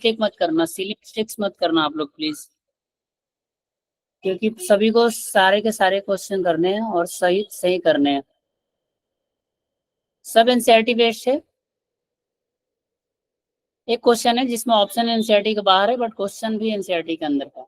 Mistake मत करना, silly mistakes मत करना आप लोग प्लीज, क्योंकि सभी को सारे के सारे क्वेश्चन करने हैं और सही सही करने हैं। सब एनसीईआरटी बेस्ड है। एक क्वेश्चन है जिसमें ऑप्शन एनसीईआरटी के बाहर है, बट क्वेश्चन भी एनसीईआरटी के अंदर का।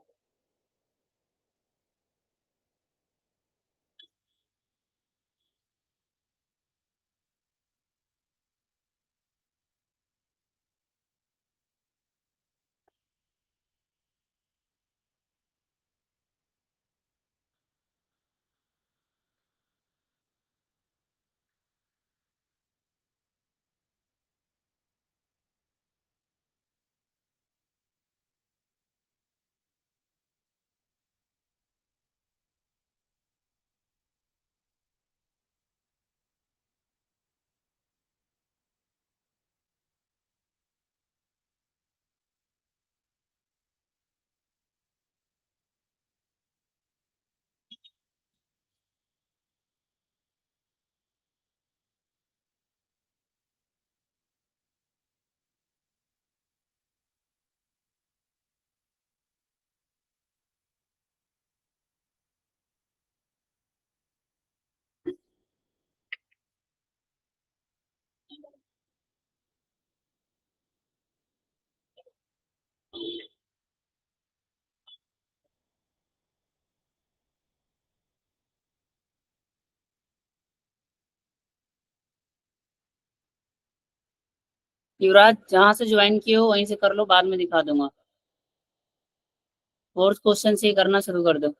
युवराज, जहां से ज्वाइन किए हो वहीं से कर लो, बाद में दिखा दूंगा। फोर्थ क्वेश्चन से ही करना शुरू कर दो।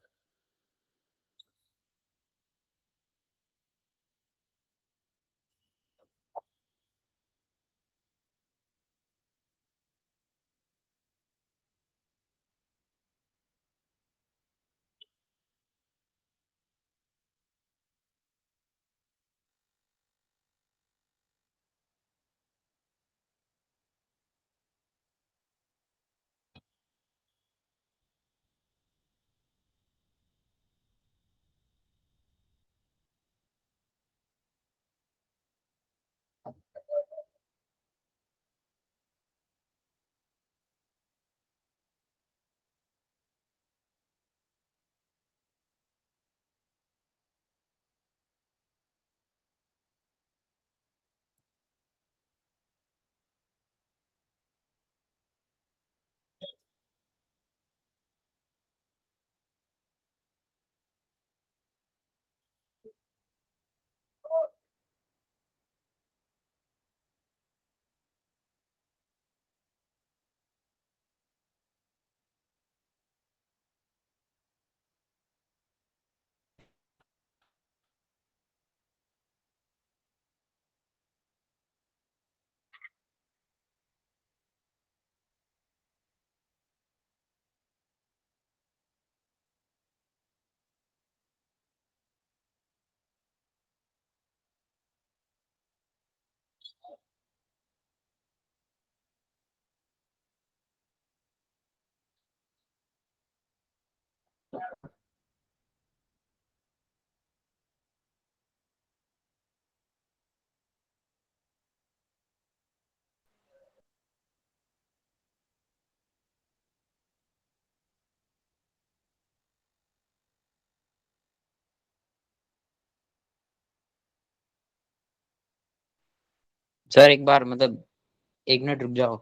सर एक बार मतलब 1 मिनट रुक जाओ।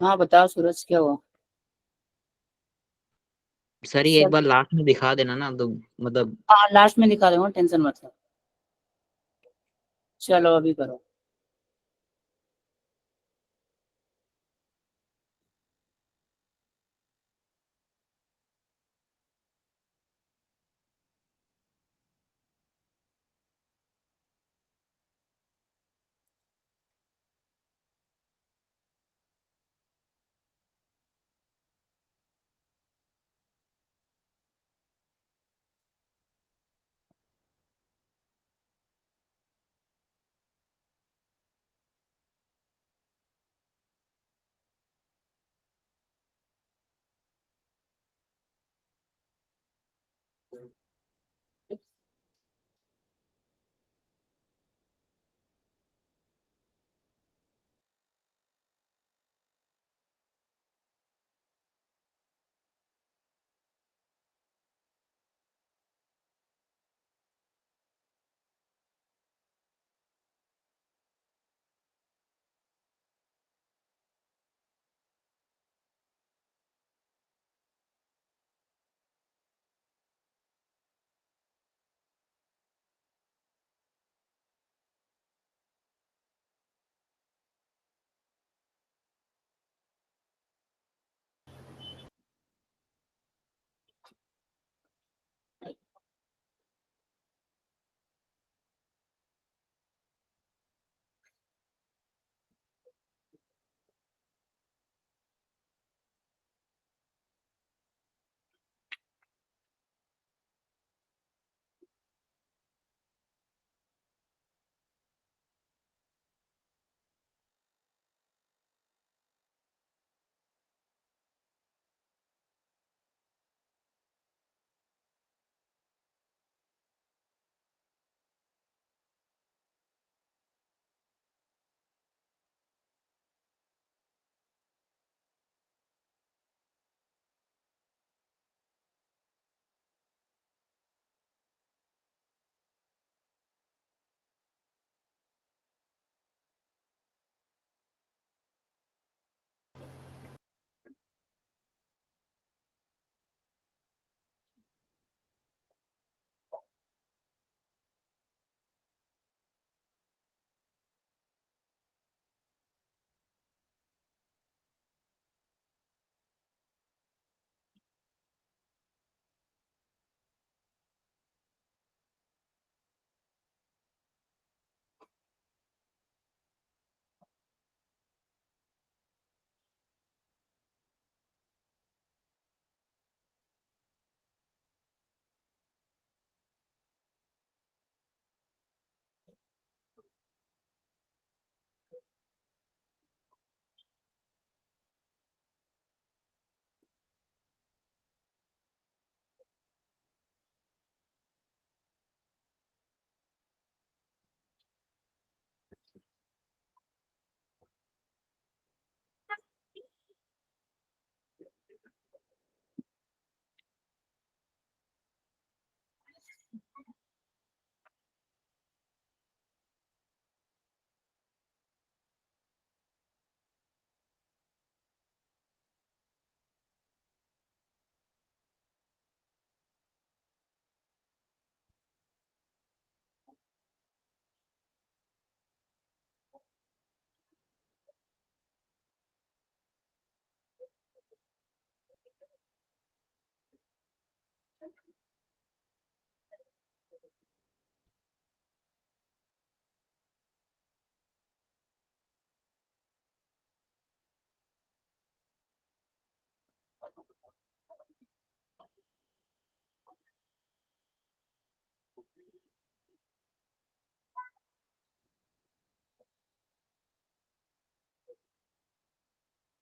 हाँ बताओ सूरज, क्या हुआ? सर ये एक सर, बार लास्ट में दिखा देना ना, तो मतलब। हाँ लास्ट में दिखा दूंगा, टेंशन मत लो। चलो अभी करो।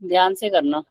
ध्यान से करना।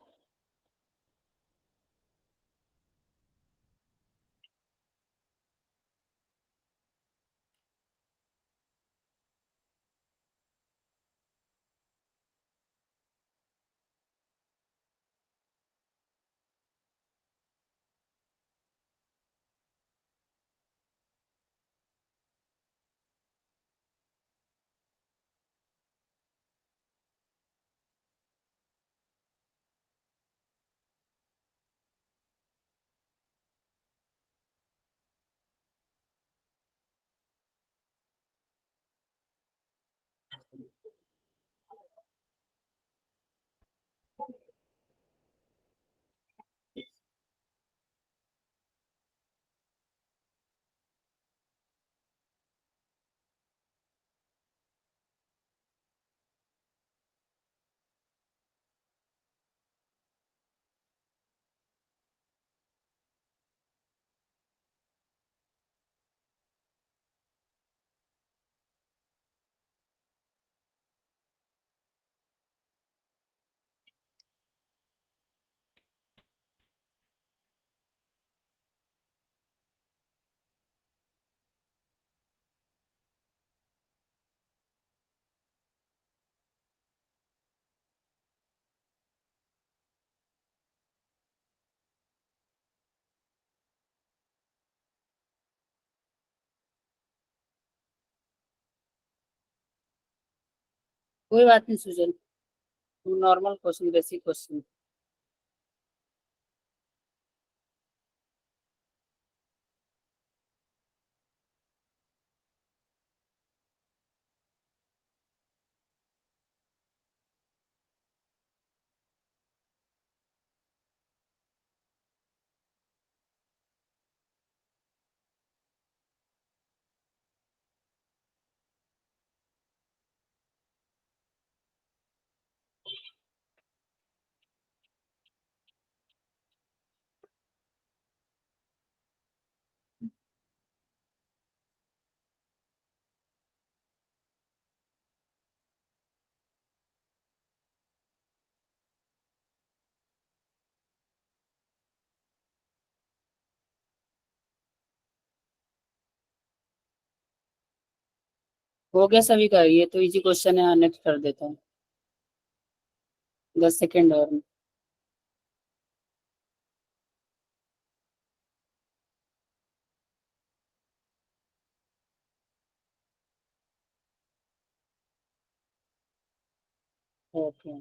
कोई बात नहीं Sujal, normal question, basic question. हो गया सभी का, ये तो इजी क्वेश्चन है, नेक्स्ट कर देता हूँ। 10 सेकेंड और। ओके।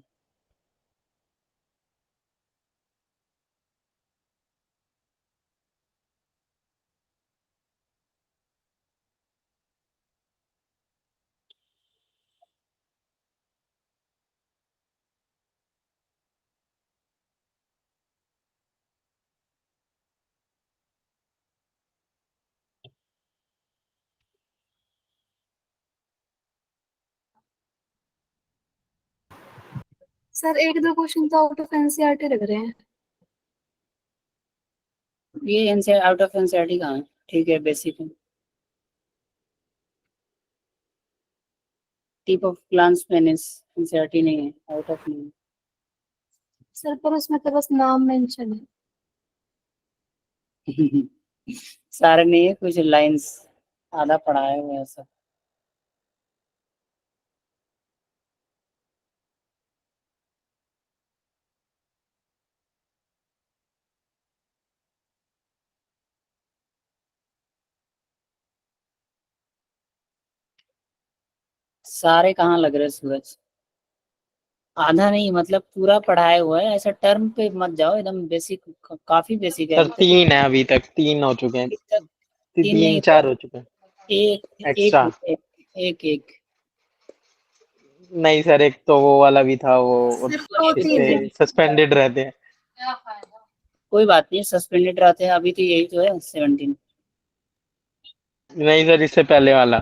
सर एक दो क्वेश्चन तो आउट ऑफ एनसीईआरटी लग रहे हैं। ये एनसीआर आउट ऑफ एनसीईआरटी कहाँ है? ठीक है, बेसिक है। Tip of plants penis NCERT नहीं है, आउट ऑफ नहीं है। सर पर उसमें तो बस नाम मेंशन है। सारे नहीं है, कुछ लाइंस आधा पढ़ाया हुआ है सब। सारे कहाँ लग रहे सूरज? आधा नहीं, मतलब पूरा पढ़ाया हुआ है, ऐसा टर्म पे मत जाओ, एकदम बेसिक, काफी बेसिक है सर अभी तक। 3 है, अभी तक 3 हो चुके हैं, तीन तीन नहीं, 4 हो चुके हैं एक एक्स्ट्रा। एक एक एक, एक। नहीं सर, एक तो वो वाला भी था, वो सिर्फ तो इससे 3 है। सस्पेंडेड रहते हैं। कोई बात नहीं, सस्पेंडेड रहते हैं अभी, तो यही तो है 17। नहीं सर, इससे पहले वाला।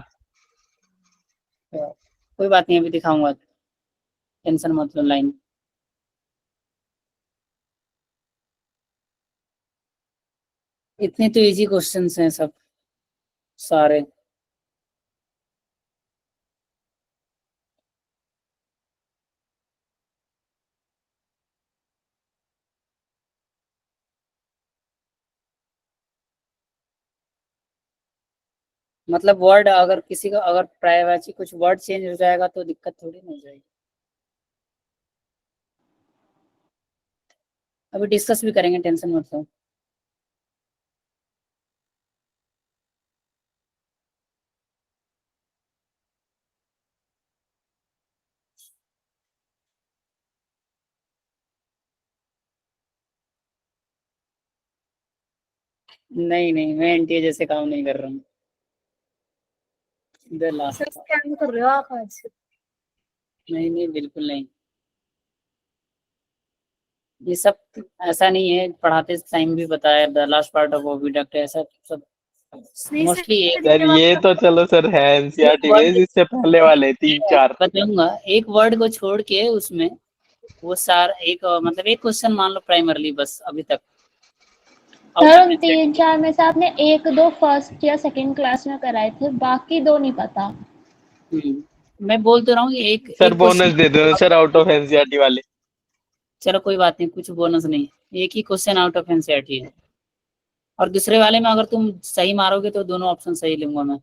कोई बात नहीं, अभी दिखाऊंगा, टेंशन मत लो। लाइन इतने तो इजी क्वेश्चंस हैं सब सारे। मतलब वर्ड अगर किसी का अगर पर्यायवाची कुछ वर्ड चेंज हो जाएगा तो दिक्कत थोड़ी ना हो जाएगी। अभी डिस्कस भी करेंगे, टेंशन मत लो। नहीं नहीं, मैं एनटीए जैसे काम नहीं कर रहा हूँ। इधर सर लास्ट। स्कैम कर रहे हो आप आज? नहीं नहीं, बिल्कुल नहीं। ये सब ऐसा नहीं है, पढ़ाते टाइम भी बताया the last part of oviduct, ऐसा सब नहीं सर, मोस्टली एक सर ये तो चलो सर है एनसीईआरटी वर्ड बेस, इससे पहले वाले 3-4। बताऊंगा। एक वर्ड को छोड़ के उसमें वो सार एक मतलब एक क्वेश्चन मान लो प्राइमरली बस अभी तक आउट सर ऑफ उन 3-4 में से आपने 1-2 फर्स्ट या सेकंड क्लास में कराए थे, बाकी 2 नहीं पता। मैं बोल तो रहा हूँ एक सर एक बोनस दे दो question. Sir, out of NCERT वाले। चलो कोई बात नहीं, कुछ बोनस नहीं, एक ही क्वेश्चन आउट ऑफ एनसीईआरटी है। और दूसरे वाले में अगर तुम सही मारोगे तो दोनों ऑप्शन सही लूंगा मैं।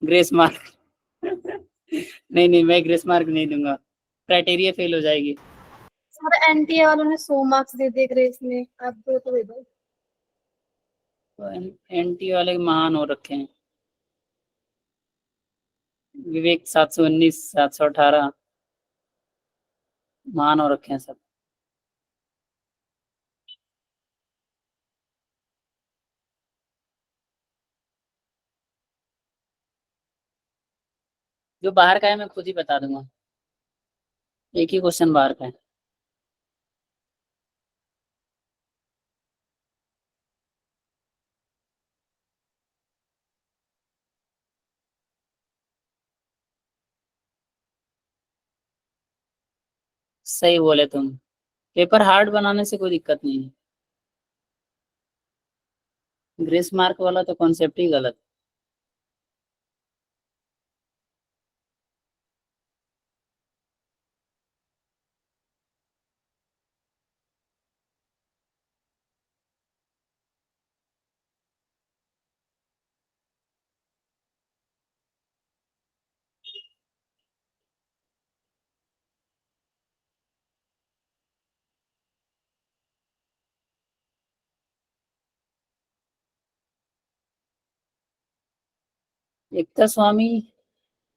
ग्रेस मार्क नहीं नहीं, मैं ग्रेस मार्क नहीं दूंगा, क्राइटेरिया फेल हो जाएगी। सर एनटीए वालों ने 100 मार्क्स दे दिए ग्रेस में, आप 2 तो दे दो। तो एनटी वाले महान हो रखे हैं। विवेक 719, 718 महान हो रखे हैं सब। जो बाहर का है मैं खुद ही बता दूंगा, एक ही क्वेश्चन बाहर का है। सही बोले तुम, पेपर हार्ड बनाने से कोई दिक्कत नहीं है। ग्रेस मार्क वाला तो कॉन्सेप्ट ही गलत। एकता स्वामी,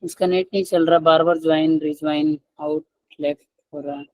उसका नेट नहीं चल रहा, बार बार ज्वाइन रिज्वाइन आउट लेफ्ट हो रहा है।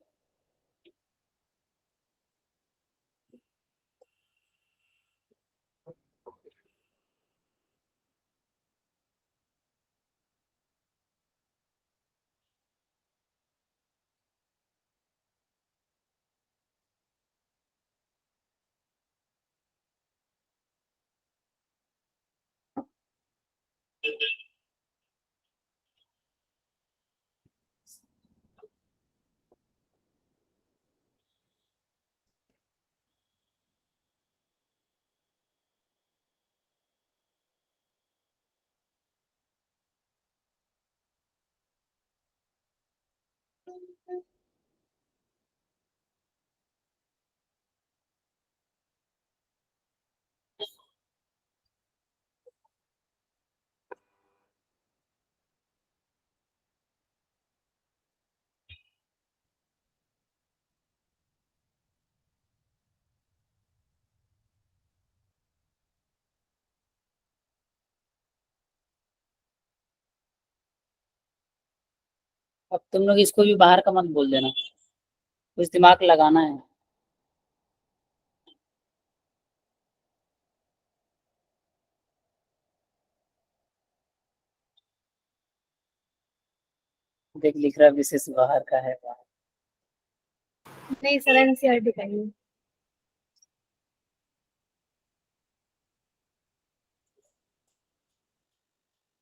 अब तुम लोग इसको भी बाहर का मत बोल देना, कुछ दिमाग लगाना है। देख लिख रहा विशेष बाहर का है। नहीं सर, एनसीईआरटी का ही है।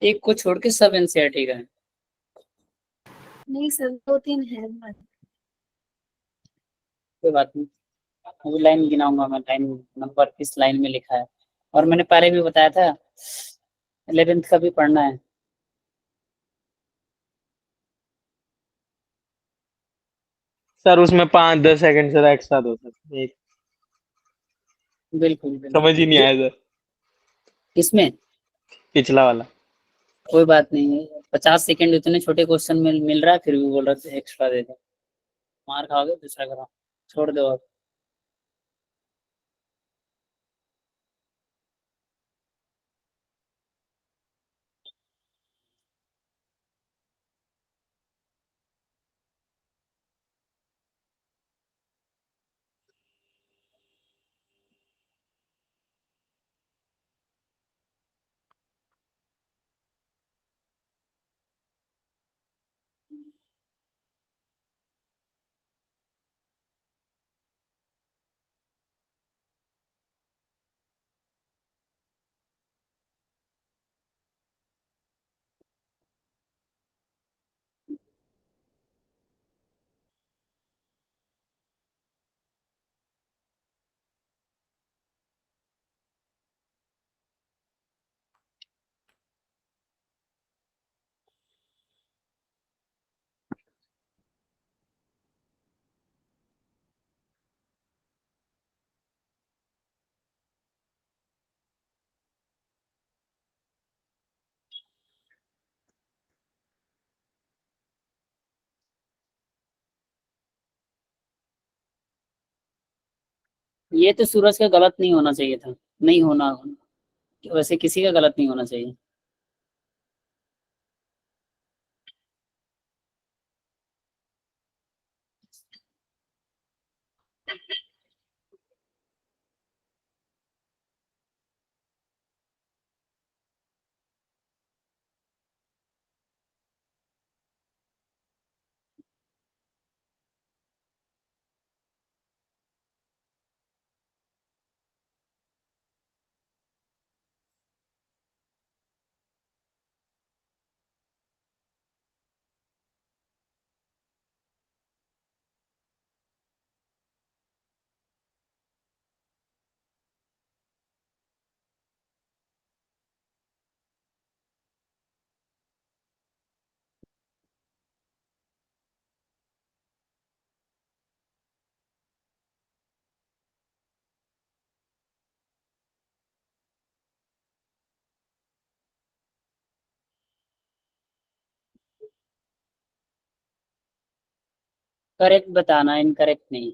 एक को छोड़ के सब एनसीईआरटी का है। नहीं सर, 2-3 है बस। कोई बात नहीं, अभी लाइन गिनाऊंगा मैं, लाइन नंबर किस लाइन में लिखा है। और मैंने पहले भी बताया था 11th का भी पढ़ना है। सर उसमें 5-10 सेकंड सर एक्स्ट्रा दो सर, एक बिल्कुल बिल्कुल। समझ ही नहीं आया सर किसमें? पिछला वाला। कोई बात नहीं है, 50 सेकंड इतने छोटे क्वेश्चन में मिल रहा है, फिर भी बोल रहे थे एक्स्ट्रा दे दो। मार खाओगे, दूसरा करो, छोड़ दो अब। ये तो सूरज का गलत नहीं होना चाहिए था, नहीं होना, वैसे किसी का गलत नहीं होना चाहिए। करेक्ट बताना, इनकरेक्ट नहीं।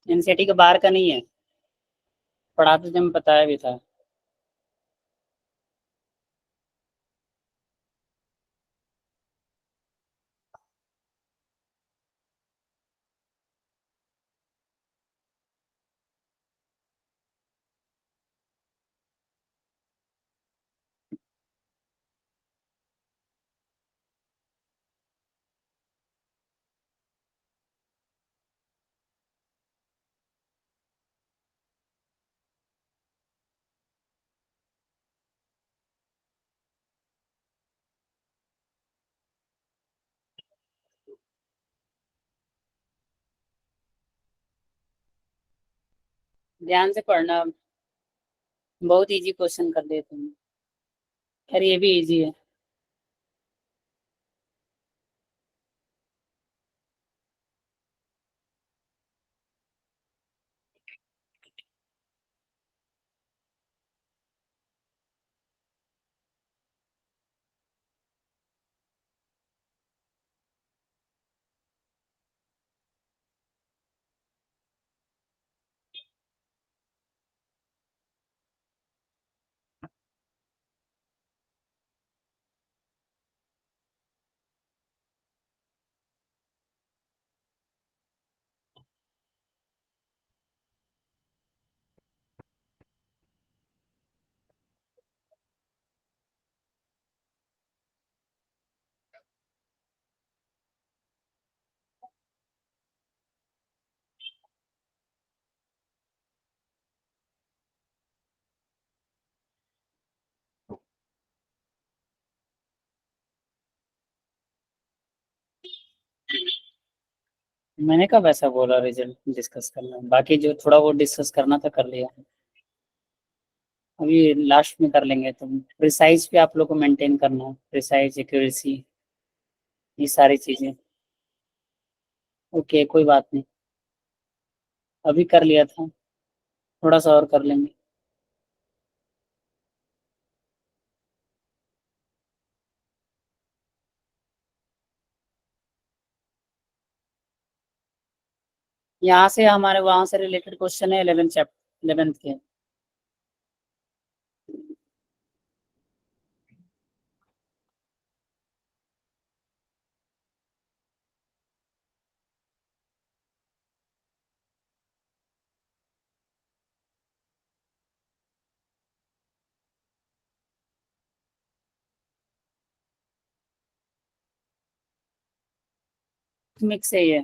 एनसीईआरटी के बाहर का नहीं है, पढ़ाते थे, मैं बताया भी था। ध्यान से पढ़ना, बहुत इजी क्वेश्चन कर देते हैं। खैर ये भी इजी है। मैंने कब ऐसा बोला रिजल्ट डिस्कस करना, बाकी जो थोड़ा बहुत डिस्कस करना था कर लिया। अभी लास्ट में कर लेंगे। तो प्रिसाइज पे आप लोग को मेंटेन करना है, प्रिसाइज एक्यूरेसी, ये सारी चीजें। ओके, कोई बात नहीं, अभी कर लिया था, थोड़ा सा और कर लेंगे। यहाँ से हमारे वहां से रिलेटेड क्वेश्चन है 11th के। मिक्स है ये।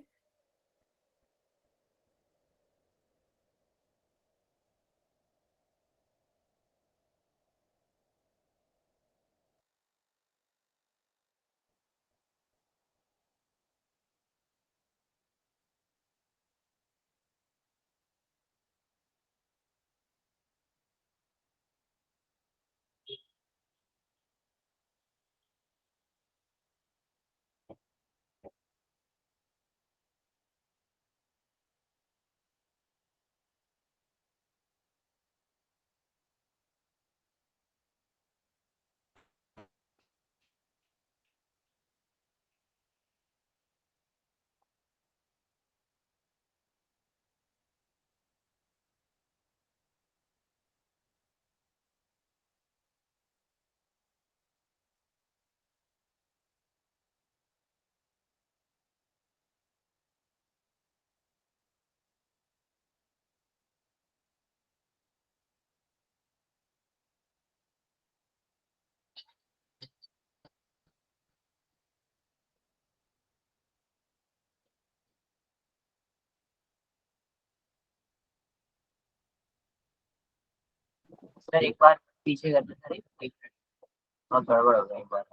सर एक बार पीछे करना सर, एक मिनट, बहुत गड़बड़ हो गया एक बार।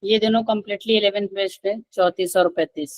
ये दोनों कम्प्लीटली 11th बेस्ड है, 34 और 35।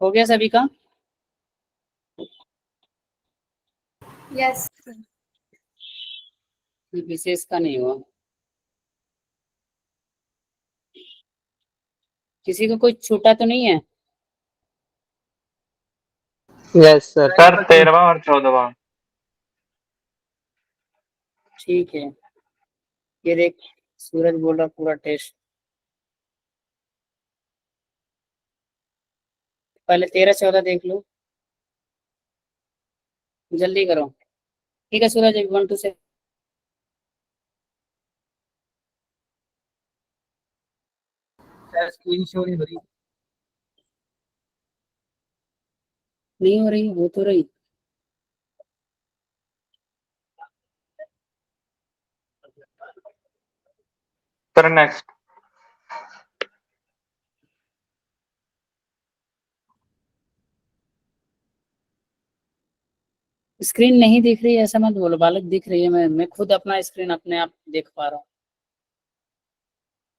हो गया सभी का? यस। विशेष का नहीं हुआ। किसी को कोई छूटा तो नहीं है? Yes sir. सर 13वां और 14वां। ठीक है। ये देख, सूरज बोल रहा पूरा टेस्ट। पहले 13-14 देख लो, जल्दी करो। ठीक है सूरज, 1 2 से। सर स्क्रीन शो नहीं हो रही। नहीं हो रही, हो तो रही। Sir next. स्क्रीन नहीं दिख रही है ऐसा मत बोलो बालक, दिख रही है। मैं खुद अपना स्क्रीन अपने आप देख पा रहा हूँ।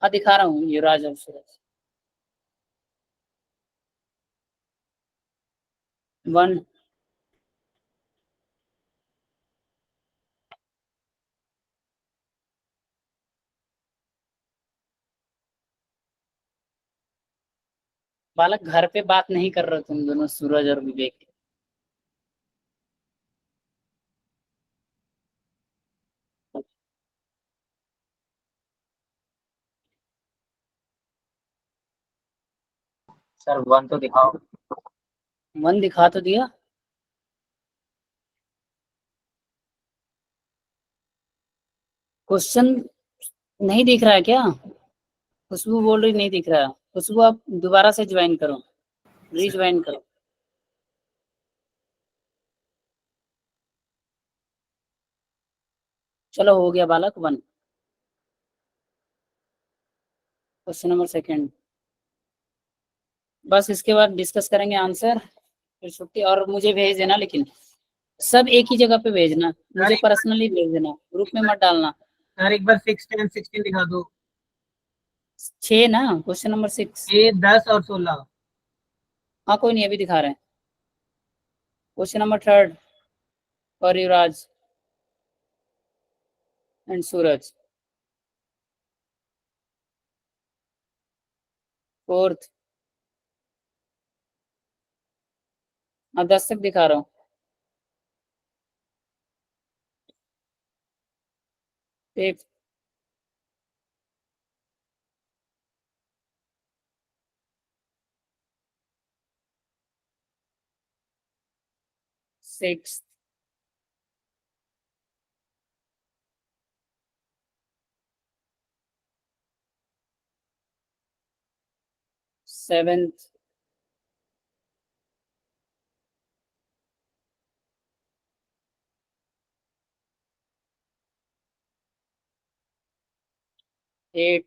हाँ दिखा रहा हूँ, युवराज और सूरज। 1। बालक घर पे बात नहीं कर रहे तुम दोनों, सूरज और विवेक। सर 1 तो दिखाओ। 1 दिखा तो दिया। क्वेश्चन नहीं दिख रहा है क्या? खुशबू बोल रही नहीं दिख रहा है। खुशबू आप दोबारा से ज्वाइन करो, रीज्वाइन करो। चलो हो गया बालक 1। Question number 2। बस इसके बाद डिस्कस करेंगे आंसर, फिर छुट्टी। और मुझे भेज देना, लेकिन सब एक ही जगह पे भेजना, मुझे पर्सनली भेज देना, ग्रुप में मत डालना। सर एक बार 6 10 16 दिखा दो। 6 ना, क्वेश्चन नंबर 6। ये 10 और 16। हाँ कोई नहीं, अभी दिखा रहे हैं। Question number 3 for Yuvraj and Suraj. 4। हाँ 10 तक दिखा रहा हूँ। 5। 6। 7। 8।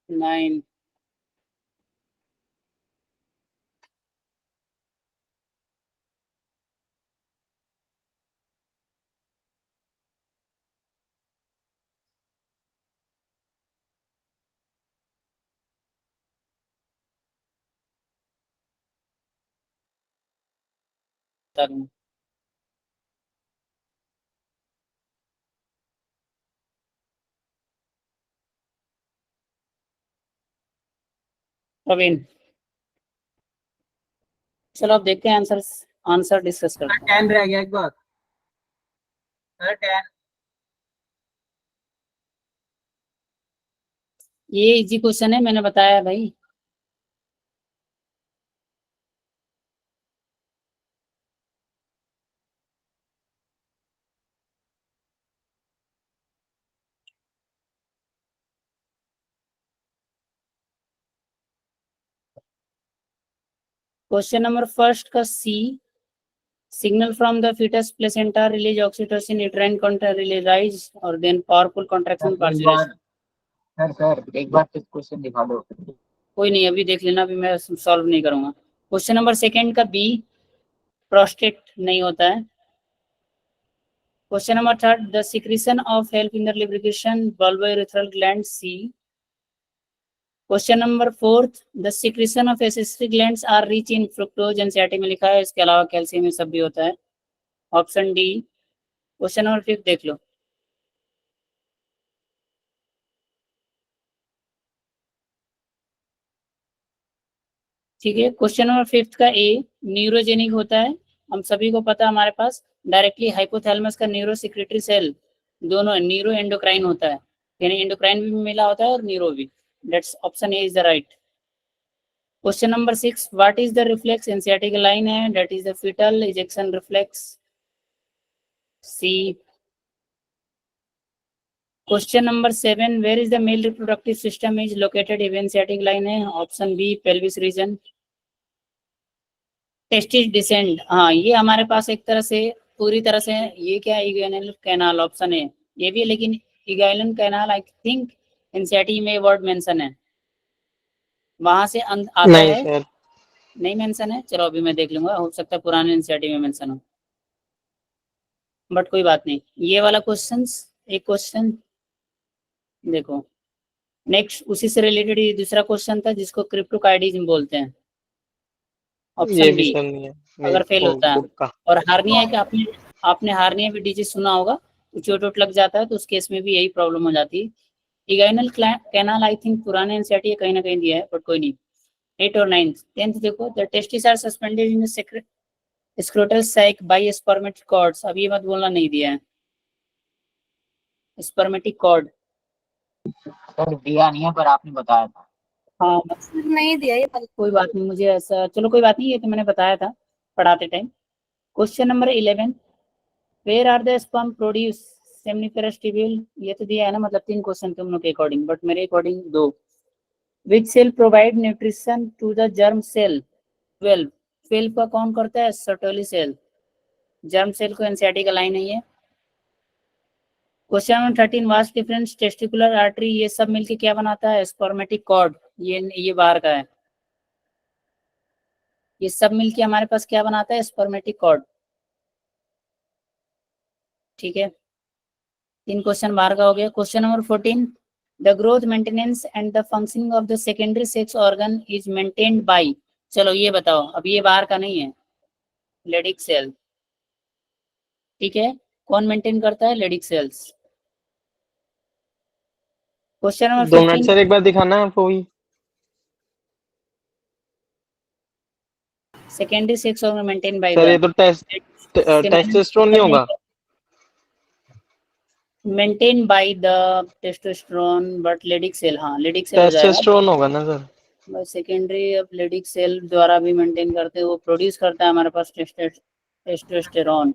9। तक प्रवीण। चलो अब देखते हैं आंसर, आंसर डिस्कस सर करते हैं। 10 रह गया एक बार। सर 10। ये इजी क्वेश्चन है, मैंने बताया भाई। क्वेश्चन नंबर 1 का C. Signal from the fetus placenta release oxytocin, uterine contract release rise, और देन पावरफुल कॉन्ट्रैक्शन सर एक पार्चुलेशन। बार सर एक बार फिर क्वेश्चन दिखा दो। कोई नहीं, अभी देख लेना, अभी मैं सॉल्व नहीं करूंगा। क्वेश्चन नंबर 2 का बी। प्रोस्टेट नहीं होता है। Question number 3 the secretion of help in the lubrication bulbourethral gland C. Question number 4 the secretion of accessory glands are rich in fructose, NCERT में लिखा है। इसके अलावा कैल्शियम में सब भी होता है, ऑप्शन डी। क्वेश्चन नंबर 5 देख लो। ठीक है। क्वेश्चन नंबर 5 का ए न्यूरोजेनिक होता है, हम सभी को पता है, हमारे पास डायरेक्टली हाइपोथैलेमस का न्यूरो सिक्रेटरी सेल दोनों न्यूरो एंडोक्राइन होता है, यानी एंडोक्राइन भी मिला होता है और न्यूरो भी। That's option A is the right. Question number 6 what is the reflex in sciatic line है, that is the fetal ejection reflex, C. Question number 7 where is the male reproductive system is located even sciatic line है, option B pelvis region. Testis descend, हाँ ये हमारे पास एक तरह से पूरी तरह से ये क्या इग्वाइनल कैनाल, ऑप्शन है ये भी है, लेकिन इग्वाइनल कैनाल आई थिंक एनसीईआरटी में वर्ड मेंशन है, वहां से आता नहीं है, सर, नहीं मेंशन है। चलो अभी मैं देख लूंगा, हो सकता है पुराने एनसीईआरटी में मेंशन हो, बट कोई बात नहीं। ये वाला एक क्वेश्चन देखो, नेक्स्ट उसी से रिलेटेड ये दूसरा क्वेश्चन था जिसको क्रिप्टोकाइडिज्म बोलते हैं, ये ऑप्शन भी बी सर नहीं है। अगर फेल वो होता है। बुक का। और हार्निया के आपने आपने हार्निया भी डिजीज सुना होगा, तो चोट वोट लग जाता है तो उस केस में भी यही प्रॉब्लम हो जाती है। इगाइनल कैनाल आई थिंक पुराने एनसीईआरटी कहीं ना कहीं दिया है, बट कोई नहीं। 8 और 9 10th देखो, the testis are suspended in scrotal sac by spermatic cords, अब ये मत बोलना नहीं दिया है, स्पर्मेटिक कॉर्ड। सर दिया नहीं है पर आपने बताया था। हाँ नहीं दिया ये वाला। कोई बात नहीं, मुझे ऐसा, चलो कोई बात नहीं, ये तो मैंने बताया था पढ़ाते time. Question number 11 where are the sperm produce seminiferous tubule, ये तो दिया है ना, मतलब 3 क्वेश्चन तुम लोग के अकॉर्डिंग, बट मेरे according 2। Which cell provide nutrition to the germ cell 12, 12 का कौन करता है, सर्टोली सेल, जर्म सेल को एनसीईआरटी का लाइन नहीं है। Question number 13 vas deferens testicular artery, ये सब मिलके क्या बनाता है, स्पर्मेटिक कॉर्ड, ये बाहर का है, ये सब मिलके हमारे पास क्या बनाता है, स्पर्मेटिक कॉर्ड। ठीक है, 3 क्वेश्चन बाहर का हो गया। Question number 14 the growth maintenance and the functioning of the secondary sex organ is maintained by, चलो ये बताओ, अब ये बाहर का नहीं है, लेडिक सेल। ठीक है, कौन मेंटेन करता है, Leydig cells. Question number 2 minute 15 sir, एक बार दिखाना है आपको भी। Secondary sex organ maintain by sir the ये तो टेस्टोस्टेरोन नहीं होगा? Maintain by the testosterone, but Leydig cell, हाँ लेडिक सेल हो जाएगा। टेस्टोस्टेरोन होगा ना सर? सेकेंडरी अब लेडिक सेल द्वारा भी मेंटेन करते हैं, वो प्रोड्यूस करता है हमारे पास टेस्टोस्टेरोन।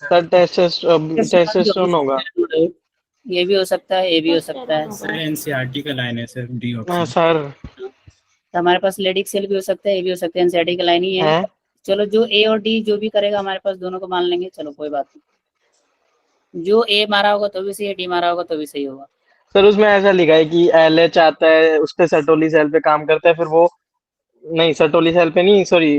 सर टेस्टोस्टेरोन होगा। ये भी हो सकता है, ये भी हो सकता है। सर एनसीईआरटी का लाइन है सर, डी हाँ ऑप्शन। सर। तो हमारे पास लेडिक सेल भी हो सकता है, ये भी हो सकता है, एनसीईआरटी का लाइन ही है। है चलो जो ए और डी जो भी करेगा हमारे पास दोनों को मान लेंगे, चलो कोई बात नहीं, जो ए मारा होगा तो भी सही है, डी मारा होगा तो भी सही होगा। सर, उसमें ऐसा लिखा है कि एलएच आता है, उस पे सर्टोली सेल पे काम करता है, फिर वो नहीं, सर्टोली सेल पे नहीं, सॉरी,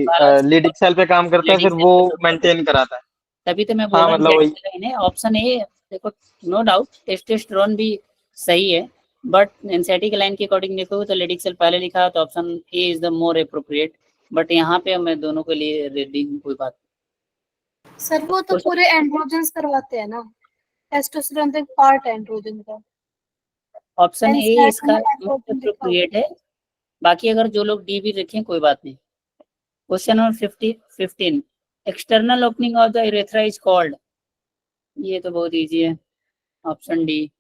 लीडिक सेल पे काम करता है, लेडिक फिर सेल वो पे काम करता है, मेंटेन कराता है। तभी तो मैं बोल हाँ रहा हूँ मतलब एनसीईआरटी वही। का लाइन है, ऑप्शन ए। देखो नो डाउट टेस्टोस्टेरोन भी सही है, बट एनसीईआरटी के लाइन के अकॉर्डिंग देखोगे तो लेडिक सेल पहले लिखा है, तो option A is the more appropriate, but यहाँ पे मैं दोनों के लिए रेडी हूँ, कोई बात सर वो तो पूरे एंड्रोजन्स करवाते हैं ना, टेस्टोस्टेरोन तो एक पार्ट है एंड्रोजन का। ऑप्शन ए NCERT इसका में एंड्रोजन लिखा हुआ अप्रोप्रिएट है, बाकी अगर जो लोग डी भी रखें कोई बात नहीं। Question number 15 external opening of the urethra is called, ये तो बहुत इजी है, option D.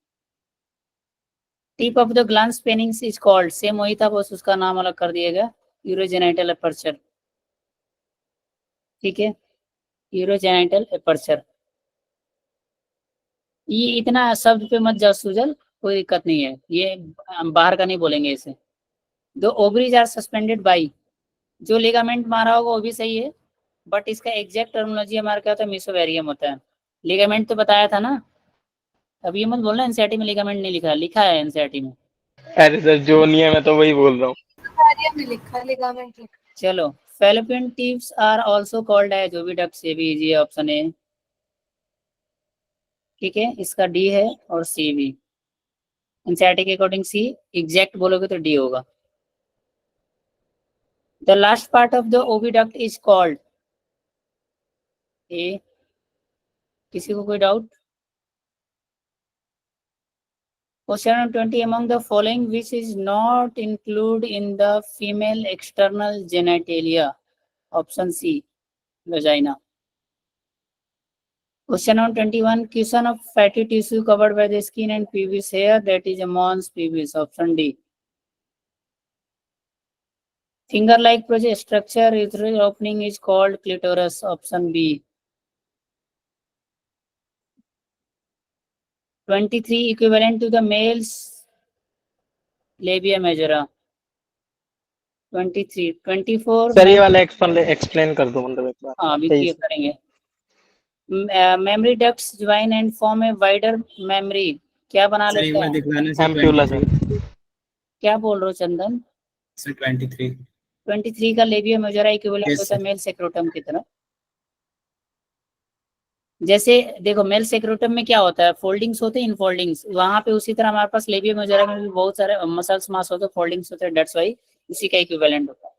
Tip of the glans penis is called, same वही था, बस उसका नाम अलग कर दिया गया, यूरोजेनाइटल अपर्चर। ठीक है, यूरोजेनाइटल अपर्चर। ये इतना शब्द पे मत जाओ सुजल, कोई दिक्कत नहीं है, ये हम बाहर का नहीं बोलेंगे इसे। दो ओवरीज आर सस्पेंडेड बाई, जो लिगामेंट मारा होगा वो भी सही है, बट इसका एग्जैक्ट टर्मिनोलॉजी हमारा क्या होता है, मेसोवेरियम होता है। लिगामेंट तो बताया था ना, अब ये मत बोलना एनसीईआरटी में लिगामेंट नहीं लिखा है, लिखा है एनसीईआरटी में। अरे सर, जो नहीं है मैं तो वही बोल रहा हूँ। कार्य में लिखा, लिगामेंट लिखा। चलो fallopian tubes are also called as oviduct, से भी इजी है, ऑप्शन ए। ठीक है, इसका डी है और सी भी, एनसीईआरटी के अकॉर्डिंग सी, एग्जैक्ट बोलोगे तो डी होगा। The last part of the oviduct is called a, किसी को कोई doubt? Question number 20. Among the following, which is not included in the female external genitalia? Option C, vagina. Question number 21. Cushion of fatty tissue covered by the skin and pubis hair, that is a mons pubis. Option D. Finger-like structure urethral opening is called clitoris. Option B. 23. Equivalent to the male's labia majora. 23. 24. Sir ये वाला explain कर दो मतलब एक बार. हाँ अभी सही ये से. करेंगे. Memory ducts join and form a wider memory. क्या बना सर एक लेता बार है? दिखलाना सर. Ampulla 23 sir. क्या बोल रहे हो चंदन? सर 23. 23 का लेबिया मेजोरा इक्विवेलेंट Yes, होता है sir. मेल सेक्रोटम की तरह. जैसे देखो मेल सेक्रोटम में क्या होता है, फोल्डिंग्स होते हैं, इनफोल्डिंग्स. वहां पे उसी तरह हमारे पास लेबिया मेजोरा में भी बहुत सारे मसल्स मास होते हैं, फोल्डिंग्स होते हैं. दैट्स वाई उसी का इक्विवेलेंट होता है.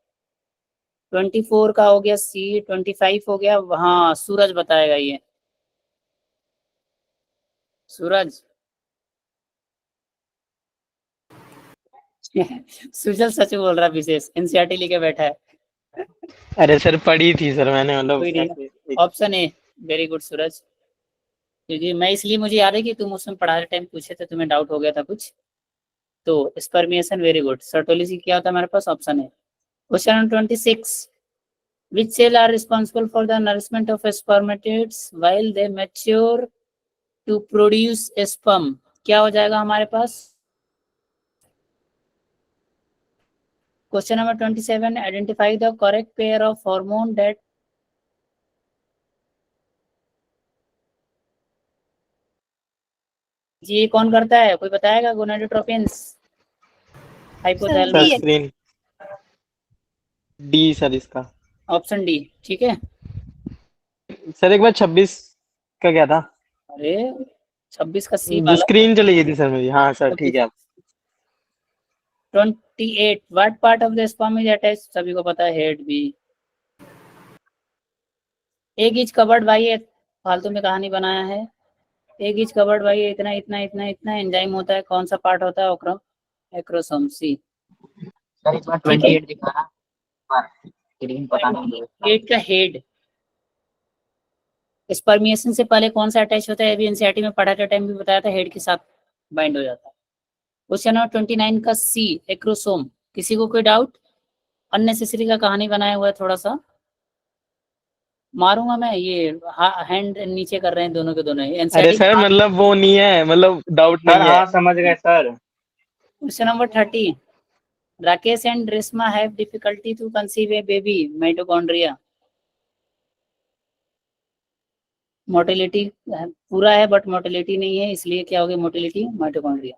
24 का हो गया सी. 25 हो गया. हाँ सूरज बताएगा ये. सूरज. सुजल सच बोल रहा है. विशेष एनसीईआरटी लेके बैठा है. अरे सर पढ़ी थी सर मैंने मतलब कोई नहीं. ऐसे. Option A. वेरी गुड सूरज. क्योंकि मैं इसलिए मुझे याद है कि तुम उसमें पढ़ाते टाइम पूछे थे, तुम्हें डाउट हो गया था कुछ. तो स्पर्मिएशन वेरी गुड. सर्टोलिसी क्या होता है हमारे पास? ऑप्शन है. Question number 26. Which cell are responsible for the nourishment of spermatids while they mature to produce sperm? क्या हो जाएगा हमारे पास? Question number 27. Identify the correct pair of hormone that जी ये कौन करता है? कोई बताएगा? Gonadotropins, hypothalamus. Sir, screen D sir इसका. Option D. ठीक है. सर एक बार 26 का क्या था? अरे 26 का सी जो वाला. स्क्रीन चली गई थी सर मेरी. हाँ सर ठीक है. 28. What part of the sperm is attach? सभी को पता है, हेड. बी. एक इज कवर्ड बाय, फालतू में कहानी बनाया है. एक इज कवर्ड बाय इतना इतना इतना इतना एंजाइम होता है. कौन सा पार्ट होता है? एक्रोसोम. सी. सर इस बार 28 दिखाना. पर स्क्रीन पता नहीं. हेड का हेड. स्पर्मिएशन से पहले कौन सा अटैच होता है? अभी एनसीईआरटी में पढ़ाते टाइम भी बताया था, हेड के साथ बाइंड हो जाता है. क्वेश्चन नंबर 29 का सी. एक्रोसोम. किसी को कोई डाउट? अननेसेसरी का कहानी बनाया हुआ है थोड़ा सा. मारूंगा मैं. ये हैंड नीचे कर रहे हैं दोनों के दोनों. अरे सर मतलब वो नहीं है, मतलब डाउट नहीं है. समझ गए सर. Question number 30. Rakesh and Reshma have difficulty to conceive a baby. Mitochondria. Motility पूरा है बट मोटिलिटी नहीं है, इसलिए क्या होगी? Motility mitochondria.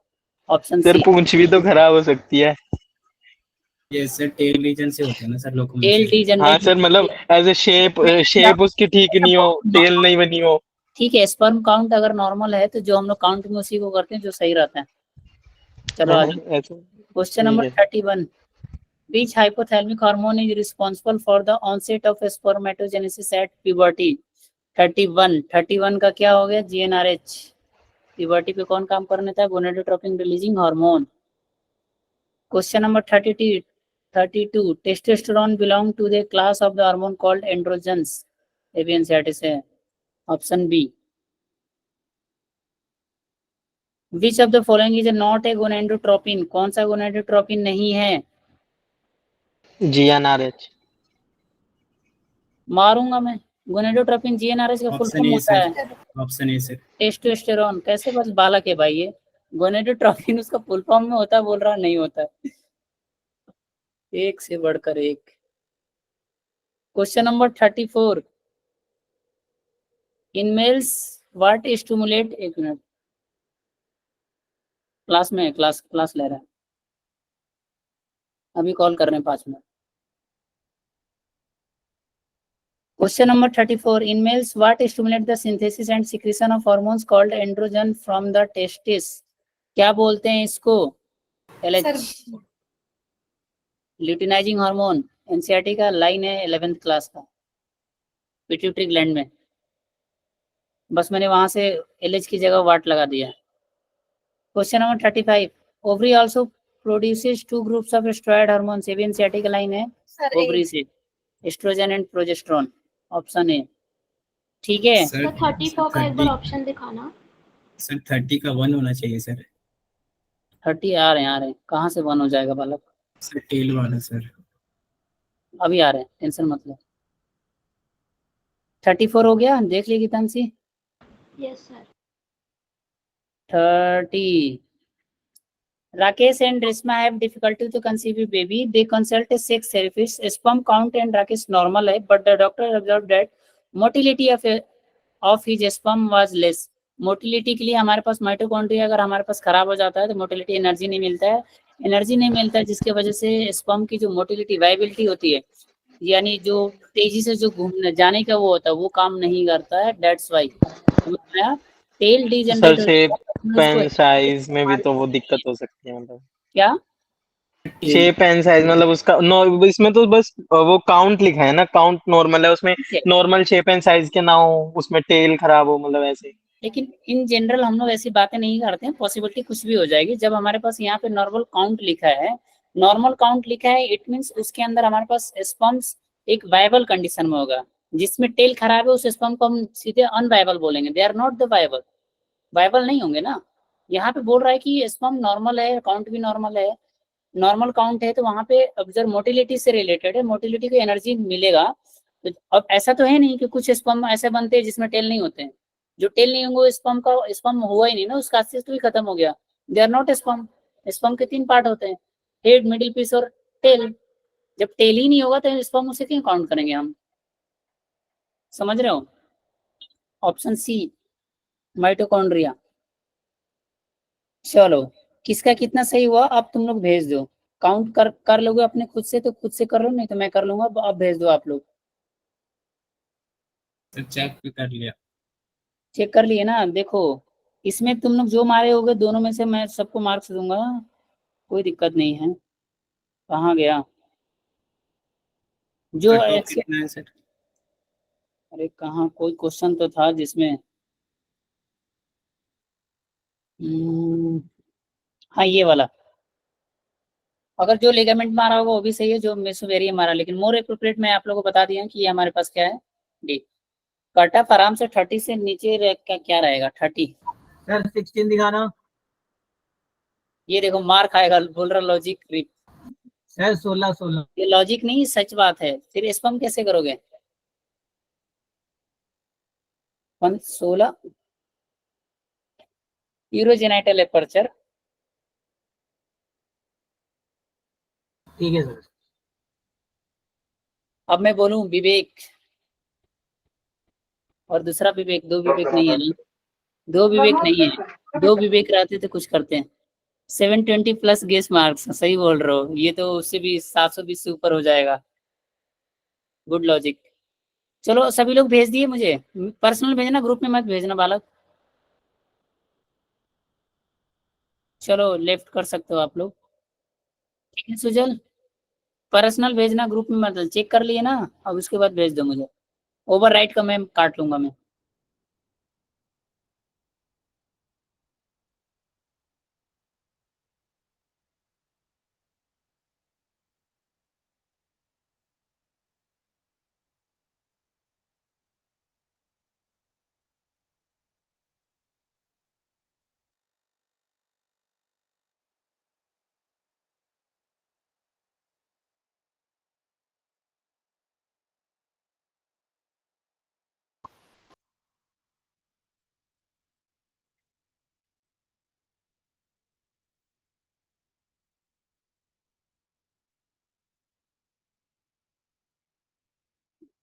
Option sir C. पूंछ भी तो खराब हो सकती है. ये सर टेल रीजन से होते हैं ना सर टेल लोकोमोशन. रीजन. हाँ सर मतलब एज ए शेप उसकी ठीक नहीं हो, टेल नहीं बनी हो. ठीक है. स्पर्म काउंट अगर नॉर्मल है तो जो हम लोग काउंट में उसी को करते हैं जो सही रहता है. चलो आ जाओ. ऐसे. Question number 31. Which hypothalamic hormone is responsible for the onset of spermatogenesis at puberty? 31 का क्या हो गया? GnRH. प्यूबर्टी पे कौन काम करने था? Gonadotropin releasing hormone. Question number 32. Testosterone belong to the class of the hormone called androgens. NCERT से. Option B. Which of the following is not a gonadotropin? कौन सा गोनाडोट्रोपिन नहीं है? GnRH. मारूंगा मैं. गोनाडोट्रोपिन जीएनआरएच का फुल ऑप्शन फॉर्म ए होता है sir. Option A sir. Testosterone. कैसे बस बालक है भाई ये. गोनाडोट्रोपिन उसका फुल फॉर्म में होता है, बोल रहा नहीं होता. एक से बढ़कर एक. Question number 34. In males what stimulate. एक मिनट, क्लास में क्लास ले रहा है, अभी कॉल कर रहे हैं 5 minute. Question number 34. In males, what stimulate the synthesis and secretion of hormones called androgen from the testis? क्या बोलते हैं इसको? LH. Luteinizing hormone. एनसीईआरटी का लाइन है 11th क्लास का, पिट्यूटरी ग्लैंड में. बस मैंने वहां से LH की जगह वाट लगा दिया. Question number 35 ovary also produces two groups of steroid hormones, ये भी एनसीईआरटी का लाइन है। सर ओवरी से estrogen and progesterone, option A. ठीक है, सर 34 का एक बार ऑप्शन दिखाना। सर 30 का 1 होना चाहिए सर। 30 आ रहे हैं, कहाँ से 1 हो जाएगा बालक? सर टेल वाला सर। अभी आ रहे हैं, टेंशन मत लो। 34 हो गया, देख लीजिए Geetanshi. Yes sir. 30 Rakesh and Reshma have difficulty to conceive a baby. They consult a sex therapist. Sperm count and Rakesh normal है, but the doctor observed that motility of his sperm was less. Motility के लिए हमारे पास mitochondria अगर हमारे पास खराब हो जाता है तो मोटिलिटी एनर्जी नहीं मिलता है, जिसके वजह से स्पर्म की जो मोटिलिटी वाइबिलिटी होती है, यानी जो तेजी से जो घूमने जाने का वो होता है, वो काम नहीं करता है। That's why tell sir degenerate shape pen size में भी तो वो दिक्कत हो सकती है, मतलब क्या शेप एंड साइज, मतलब उसका इसमें तो बस वो काउंट लिखा है ना, काउंट नॉर्मल है उसमें, नॉर्मल शेप एंड साइज के ना हो, उसमें टेल खराब हो, मतलब ऐसे। लेकिन इन जनरल हम लोग ऐसी बातें नहीं करते हैं, पॉसिबिलिटी कुछ भी हो जाएगी। जब हमारे पास यहाँ पे नॉर्मल काउंट लिखा है, इट मींस उसके अंदर हमारे पास स्पर्म्स एक वायबल कंडीशन में होगा। जिसमें टेल खराब है उस स्पर्म को हम सीधे अनवायबल बोलेंगे, they are not the viable नहीं होंगे ना। यहाँ पे बोल रहा है कि स्पर्म नॉर्मल है, काउंट भी नॉर्मल है, नॉर्मल काउंट है, तो वहां पे ऑब्जर्व मोटिलिटी से रिलेटेड है, मोटिलिटी को एनर्जी मिलेगा। तो अब ऐसा तो है नहीं कि कुछ स्पर्म ऐसे बनते हैं जिसमें टेल नहीं होते हैं। जो टेल नहीं होंगे स्पर्म हुआ ही नहीं ना, उसका अस्तित्व ही खत्म हो गया। दे आर नॉट स्पर्म के 3 पार्ट होते हैं, हेड, मिडिल पीस और टेल। जब टेल ही नहीं होगा तो स्पर्म उसे क्यों काउंट करेंगे हम? समझ रहे हो? Option C mitochondria. चलो, किसका कितना सही हुआ अब तुम लोग भेज दो। काउंट कर लोगे अपने खुद से तो खुद से कर लो, नहीं तो मैं कर लूंगा। अब भेज दो आप लोग। सर चेक भी कर लिया। चेक कर लिए ना? देखो, इसमें तुम लोग जो मारे होगे दोनों में से मैं सबको मार्क्स दूंगा, कोई दिक्कत नहीं है। कहाँ गया जो कट ऑफ एक्स? कितना है सर? अरे कहाँ, कोई क्वेश्चन तो था जिसमें हाँ ये वाला। अगर जो लिगामेंट मारा होगा वो भी सही है, जो मेसोवेरियम मारा, लेकिन मोर एप्रोप्रिएट मैं आप लोगों को बता दिया कि ये हमारे पास क्या है, डी। कट ऑफ आराम से 30 से नीचे क्या रहेगा? 30। सर 16 दिखाना। ये देखो मार खाएगा, बोल रहा लॉजिक ट्रिप। सर 16 ये लॉजिक नहीं, सच बात है। फिर स्पम कैसे करोगे? 16 यूरोजेनाइटल एपर्चर। ठीक है सर। अब मैं बोलूं विवेक और दूसरा विवेक, 2 विवेक नहीं है ना? 2 विवेक नहीं है, 2 विवेक रहते तो कुछ करते हैं। 720 प्लस गेस मार्क्स, सही बोल रहे हो। ये तो उससे भी 720 से ऊपर हो जाएगा। Good logic. चलो सभी लोग भेज दिए मुझे, पर्सनल भेजना, ग्रुप में मत भेजना बालक। चलो लेफ्ट कर सकते हो आप लोग। ठीक है सुजल, पर्सनल भेजना, ग्रुप में मत। चेक कर लिए ना? अब उसके बाद भेज दो मुझे। ओवरराइट का मैं काट लूंगा मैं।